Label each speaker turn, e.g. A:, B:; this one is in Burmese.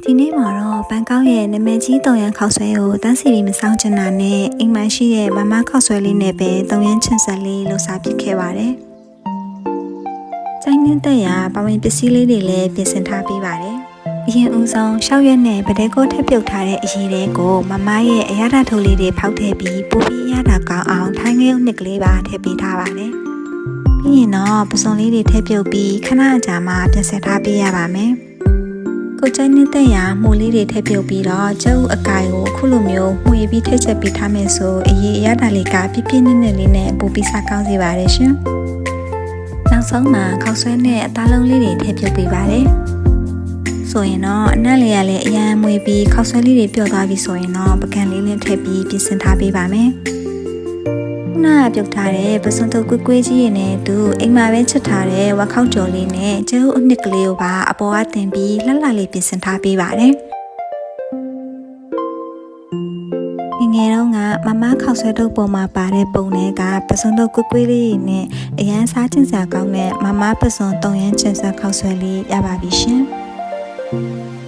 A: ဒီနေ့မှာတော့ဘန်ကောက်ရဲ့နာမည်ကြီးတုံရန်ခောက်ဆွဲကိုတန်းစီပြီးမဆောင်ချင်တာနဲ့အိမ်မှာရှိတဲ့မမခောက်ဆွဲလေးနဲ့ပဲတုံရန်ချင်ဆက်လေးလှူစားပစ်ခဲ့ပါတယ်။ကျိုင်းနေတဲ့ရာပဝင်ပစ္စည်းလေးတွေလည်းပြင်ဆင်ထားပေးပါတယ်။အရင်ဦးဆုံး6ရက်နဲ့ဗဒဲကိုထပ်ပြုတ်ထားတဲ့အရည်တွေကိုမမရဲ့အရသာထိုးလေးတွေဖောက်ထည့်ပြီးပိုပြီးအရသာကောင်းအောင်ထိုင်းငယ်နှစ်ကလေးပါထည့်ပေးထားပါတယ်။ပြီးရင်တော့ပစုံလေးတွေထည့်ပြုတ်ပြီးခဏကြာမှပြင်ဆင်ထားပေးရပါမယ်။ကိုကျိုင်းနေတဲ့ရာမှုလေးတွေထည့်ပြုတ်ပြီးတော့ကျုပ်အကိုင်ကိုခုလိုမျိုးမှုရပြီးထည့်ချက်ပေးထားမယ်ဆိုအရေးအရသာလေးကပြပြနစ်နစ်လေးနဲ့ပိုပြီးစားကောင်းစေပါတယ်ရှင်။နောက်ဆုံးမှာခောက်ဆွဲနဲ့အသားလုံးလေးတွေထည့်ပြုတ်ပေးပါတယ်။ဆိုရင်တော့အနက်လေးကလည်းအရန်မွေပြီးခောက်ဆွဲလေးတွေပျော့သွားပြီဆိုရင်တော့ပကံလေးနဲ့ထည့်ပြီးပြင်ဆင်ထားပေးပါမယ်။ခုနကပြုတ်ထားတဲ့ပစွန်တုပ်ကွေးကြီးရည်နဲ့သူအိမ်မှာပဲချက်ထားတဲ့ဝက်ခောက်ကြော်လေးနဲ့ကျုပ်အနှစ်ကလေးကိုပါအပေါ်ကတင်ပြီးလှလှလေးပြင်ဆင်ထားပေးပါတယ်။ငယ်တော့ကမမခောက်ဆွဲတုပ်ပေါ်မှာပါတဲ့ပုံတွေကပစွန်တုပ်ကွေးလေးနဲ့အရန်စားချင်စရာကောင်းတဲ့မမပစွန်တုံရန်ချင်စခောက်ဆွဲလေးရပါပြီရှင်။